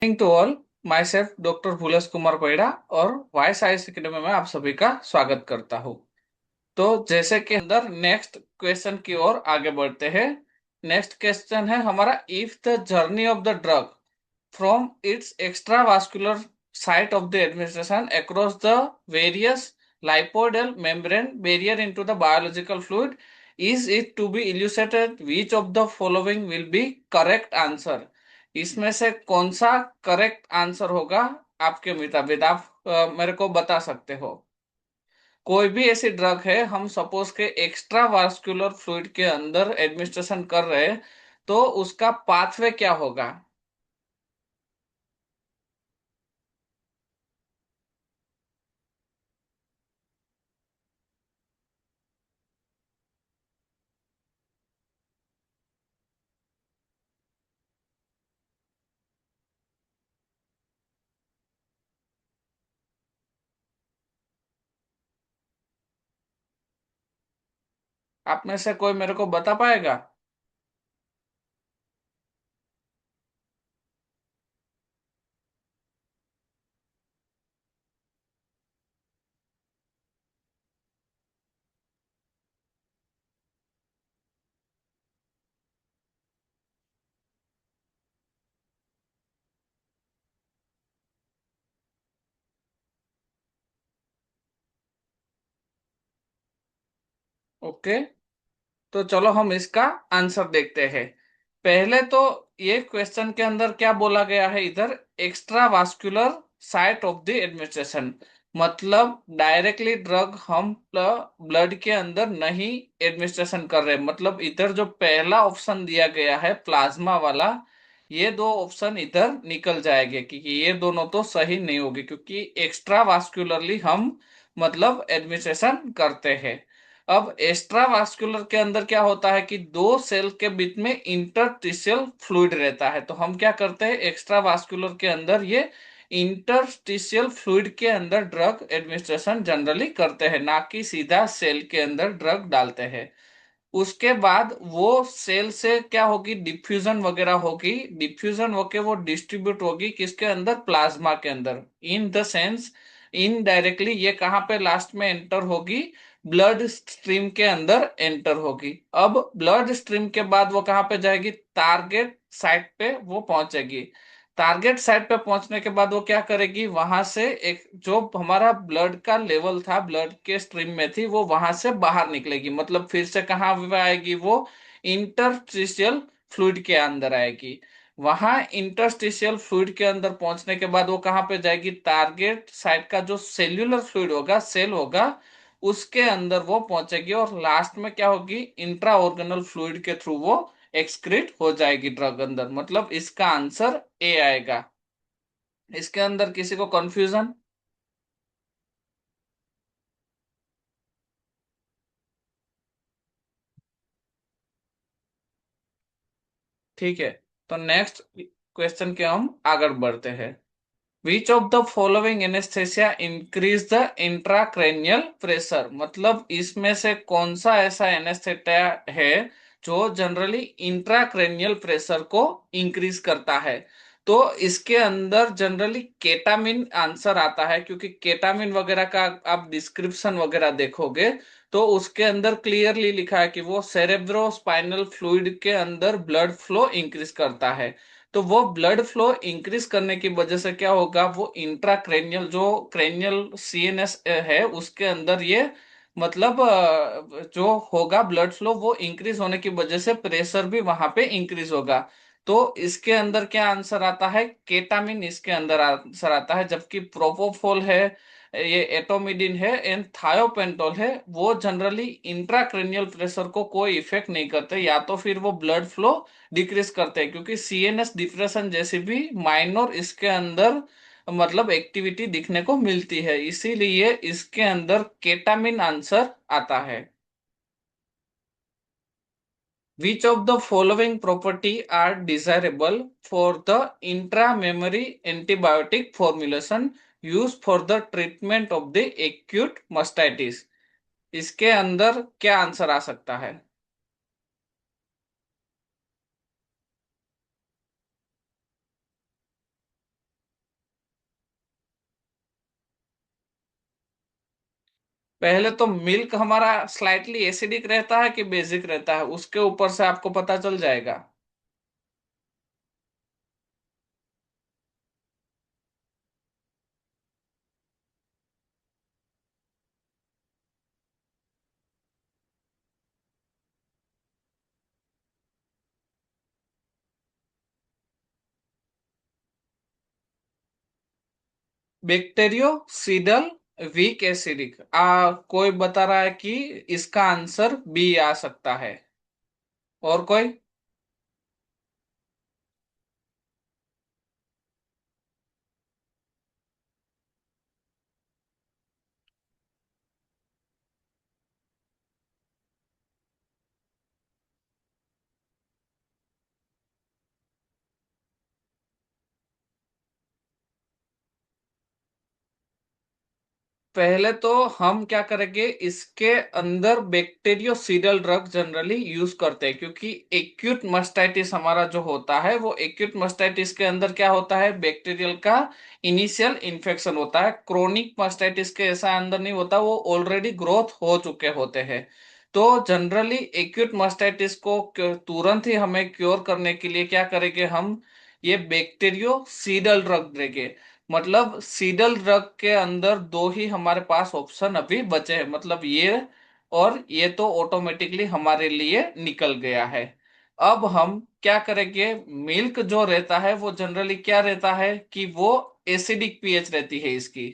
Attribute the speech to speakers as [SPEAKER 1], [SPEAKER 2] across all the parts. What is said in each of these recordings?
[SPEAKER 1] Morning to all. Myself doctor Bhulesh Kumar Koida और voice IAS academy में आप सभी का स्वागत करता हूँ। तो जैसे कि अंदर नेक्स्ट क्वेश्चन की ओर आगे बढ़ते हैं। नेक्स्ट क्वेश्चन है हमारा, if the journey of the drug from its extravascular site of the administration across the various lipoidal membrane barrier into the biological fluid is it to be elucidated which of the following will be correct answer। इसमें से कौन सा correct answer होगा आपके मुताबिक आप मेरे को बता सकते हो। कोई भी ऐसी ड्रग है, हम सपोज के एक्स्ट्रा वास्कुलर फ्लूइड के अंदर एडमिनिस्ट्रेशन कर रहे हैं, तो उसका पाथवे क्या होगा। आप में से कोई मेरे को बता पाएगा। ओके, तो चलो हम इसका आंसर देखते हैं। पहले तो ये क्वेश्चन के अंदर क्या बोला गया है, इधर extra vascular site of the administration, मतलब डायरेक्टली ड्रग हम ब्लड के अंदर नहीं एडमिनिस्ट्रेशन कर रहे। मतलब इधर जो पहला ऑप्शन दिया गया है प्लाज्मा वाला, ये दो ऑप्शन इधर निकल जाएंगे क्योंकि ये दोनों तो सही नहीं होगी, क्योंकि एक्स्ट्रा वास्कुलरली हम मतलब एडमिनिस्ट्रेशन करते हैं। अब एक्स्ट्रावास्कुलर के अंदर क्या होता है कि दो सेल के बीच में इंटरस्टिशियल फ्लूइड रहता है, तो हम क्या करते हैं एक्स्ट्रावास्कुलर के अंदर ये इंटरस्टिशियल फ्लूइड के अंदर ड्रग एडमिनिस्ट्रेशन जनरली करते हैं, ना कि सीधा सेल के अंदर ड्रग डालते हैं। उसके बाद वो सेल से क्या होगी, डिफ्यूजन वगैरह होगी, डिफ्यूजन होके वो डिस्ट्रीब्यूट होगी किसके अंदर, प्लाज्मा के अंदर। इन द सेंस इनडायरेक्टली ये कहाँ पे लास्ट में एंटर होगी, ब्लड स्ट्रीम के अंदर एंटर होगी। अब ब्लड स्ट्रीम के बाद वो कहाँ पे जाएगी, टारगेट साइट पे वो पहुंचेगी। टारगेट साइट पे पहुंचने के बाद वो क्या करेगी, वहां से एक जो हमारा ब्लड का लेवल था, ब्लड के स्ट्रीम में थी, वो वहां से बाहर निकलेगी। मतलब फिर से कहाँ आएगी वो, इंटरस्टिशियल फ्लूइड के अंदर आएगी। वहां इंटरस्टिशियल फ्लूइड के अंदर पहुंचने के बाद वो कहाँ पे जाएगी, टारगेट साइट का जो सेल्यूलर फ्लूइड होगा, सेल होगा, उसके अंदर वो पहुंचेगी और लास्ट में क्या होगी, इंट्रा ऑर्गेनल फ्लूइड के थ्रू वो एक्सक्रीट हो जाएगी ड्रग अंदर। मतलब इसका आंसर ए आएगा। इसके अंदर किसी को कंफ्यूजन। ठीक है, तो नेक्स्ट क्वेश्चन के हम आगे बढ़ते हैं। Which of the following anaesthesia increase the intracranial pressure, मतलब इसमें से कौन सा ऐसा एनेस्थेसिया है जो जनरली इंट्राक्रेनियल प्रेशर को इंक्रीज करता है। तो इसके अंदर जनरली केटामिन आंसर आता है, क्योंकि केटामिन वगैरह का आप डिस्क्रिप्शन वगैरह देखोगे तो उसके अंदर क्लियरली लिखा है कि वो सेरेब्रो स्पाइनल फ्लूइड के अंदर ब्लड फ्लो इंक्रीज करता है। तो वो ब्लड फ्लो इंक्रीज करने की वजह से क्या होगा, वो इंट्राक्रेनियल जो क्रेनियल सीएनएस है उसके अंदर ये मतलब जो होगा ब्लड फ्लो वो इंक्रीज होने की वजह से प्रेशर भी वहां पे इंक्रीज होगा। तो इसके अंदर क्या आंसर आता है, केटामिन इसके अंदर आंसर आता है। जबकि प्रोपोफोल है, ये एटोमिडिन है एंड थायोपेंटोल है, वो जनरली इंट्राक्रेनियल प्रेशर को कोई इफेक्ट नहीं करते, या तो फिर वो ब्लड फ्लो डिक्रीज करते हैं, क्योंकि सीएनएस डिप्रेशन जैसी भी माइनर इसके अंदर मतलब एक्टिविटी दिखने को मिलती है, इसीलिए इसके अंदर केटामिन आंसर आता है। Which of the following property are desirable for the intramemory antibiotic formulation used for the treatment of the acute mastitis? इसके अंदर क्या आंसर आ सकता है। पहले तो मिल्क हमारा स्लाइटली एसिडिक रहता है कि बेसिक रहता है, उसके ऊपर से आपको पता चल जाएगा। बैक्टीरियोसीडल वीक एसिडिक, कोई बता रहा है कि इसका आंसर बी आ सकता है। और कोई? पहले तो हम क्या करेंगे, इसके अंदर बैक्टीरियोसीडल ड्रग जनरली यूज करते हैं, क्योंकि एक्यूट मस्टाइटिस हमारा जो होता है, वो एक्यूट मस्टाइटिस के अंदर क्या होता है, बैक्टीरियल का इनिशियल इन्फेक्शन होता है। क्रोनिक मस्टाइटिस के ऐसा अंदर नहीं होता, वो ऑलरेडी ग्रोथ हो चुके होते हैं। तो जनरली एक्यूट मस्टाइटिस को तुरंत ही हमें क्योर करने के लिए क्या करेंगे हम, ये बैक्टीरियोसीडल ड्रग देंगे। मतलब सीडल ड्रग के अंदर दो ही हमारे पास ऑप्शन अभी बचे हैं, मतलब ये और ये तो ऑटोमेटिकली हमारे लिए निकल गया है। अब हम क्या करेंगे, मिल्क जो रहता है वो जनरली क्या रहता है कि वो एसिडिक पीएच रहती है इसकी।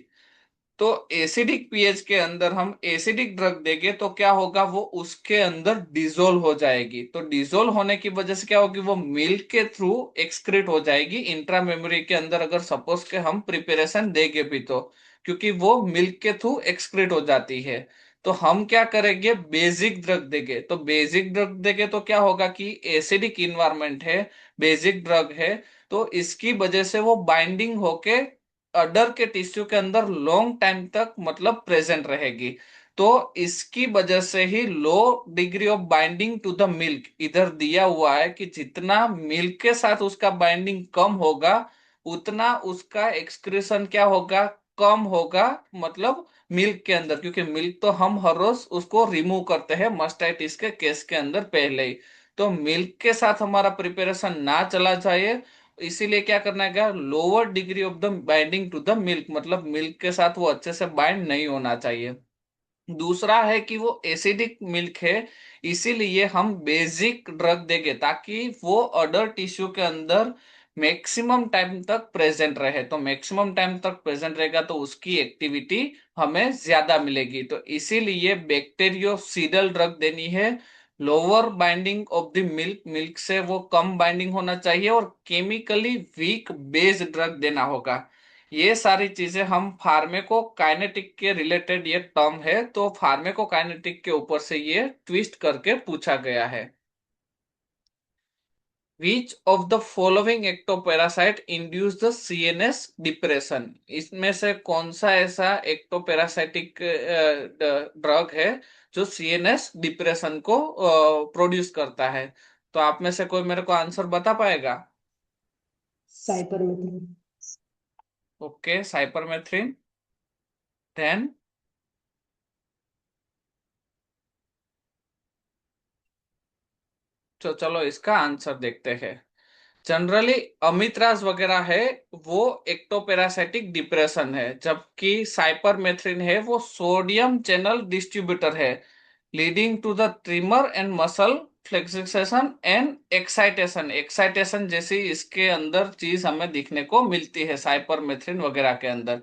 [SPEAKER 1] तो एसिडिक पीएच के अंदर हम एसिडिक ड्रग देंगे तो क्या होगा, वो उसके अंदर डिजोल्व हो जाएगी। तो डिजोल्व होने की वजह से क्या होगी, वो मिल्क के थ्रू एक्सक्रीट हो जाएगी इंट्रा मेमोरी के अंदर, अगर सपोज के हम प्रिपरेशन देंगे भी तो, क्योंकि वो मिल्क के थ्रू एक्सक्रीट हो जाती है। तो हम क्या करेंगे, बेसिक ड्रग देंगे। तो बेसिक ड्रग देंगे तो क्या होगा कि एसिडिक इन्वायरमेंट है, बेसिक ड्रग है, तो इसकी वजह से वो बाइंडिंग होके अडर के टिश्यू के अंदर लॉन्ग टाइम तक मतलब प्रेजेंट रहेगी। तो इसकी वजह से ही low degree of binding to the milk इधर दिया हुआ है कि जितना मिल्क के साथ उसका बाइंडिंग कम होगा, उतना उसका एक्सक्रीशन क्या होगा, कम होगा। मतलब मिल्क के अंदर, क्योंकि मिल्क तो हम हर रोज उसको रिमूव करते हैं मस्टाइटिस के केस के अंदर पहले ही। तो मिल्क के साथ हमारा प्रिपरेशन ना चला जाए, इसीलिए क्या करना है, lower degree of the binding to the milk, मतलब मिल्क के साथ वो अच्छे से बाइंड नहीं होना चाहिए। दूसरा है कि वो एसिडिक मिल्क है, इसीलिए हम बेसिक ड्रग देंगे ताकि वो अडर टिश्यू के अंदर मैक्सिमम टाइम तक प्रेजेंट रहे। तो मैक्सिमम टाइम तक प्रेजेंट रहेगा तो उसकी एक्टिविटी हमें ज्यादा मिलेगी। तो इसीलिए बैक्टीरियोसीडल ड्रग देनी है। Lower binding of the milk, milk से वो कम बाइंडिंग होना चाहिए, और केमिकली वीक बेस्ड ड्रग देना होगा। ये सारी चीजें हम फार्मेको काइनेटिक के रिलेटेड ये टर्म है, तो फार्मेको काइनेटिक के ऊपर से ये ट्विस्ट करके पूछा गया है। Which of the following ectoparasite induce the CNS depression, इसमें से कौन सा ऐसा एक्टोपैरासाइटिक ड्रग है जो सीएनएस डिप्रेशन को प्रोड्यूस करता है? तो आप में से कोई मेरे को आंसर बता पाएगा?
[SPEAKER 2] साइपरमेथ्रिन।
[SPEAKER 1] Okay, cypermethrin. देन तो चलो इसका आंसर देखते हैं। जनरली अमित्राज वगैरह है, वो एक्टोपैरासाइटिक डिप्रेशन है, जबकि साइपरमेथ्रिन है वो सोडियम चैनल डिस्ट्रीब्यूटर है, leading to the tremor and muscle flexion and excitation. Excitation जैसी इसके अंदर चीज हमें दिखने को मिलती है साइपरमेथ्रिन वगैरह के अंदर।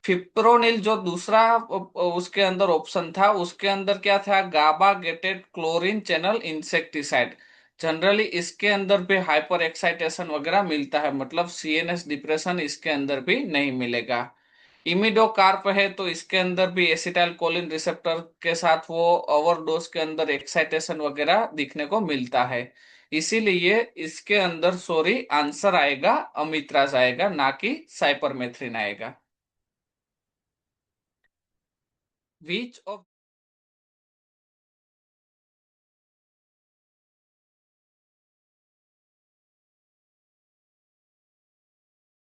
[SPEAKER 1] फिप्रोनिल जो दूसरा उसके अंदर ऑप्शन था, उसके अंदर क्या था, GABA gated chlorine channel insecticide. Generally इसके अंदर भी हाइपर एक्साइटेशन वगैरह मिलता है, मतलब सीएनएस डिप्रेशन इसके अंदर भी नहीं मिलेगा। इमिडोकार्प है तो इसके अंदर भी एसिटाइल कोलिन रिसेप्टर के साथ वो ओवरडोज के अंदर एक्साइटेशन वगैरह दिखने को मिलता है। इसीलिए इसके अंदर सॉरी आंसर आएगा अमित्राज आएगा, ना कि साइपरमेथ्रिन आएगा। Which of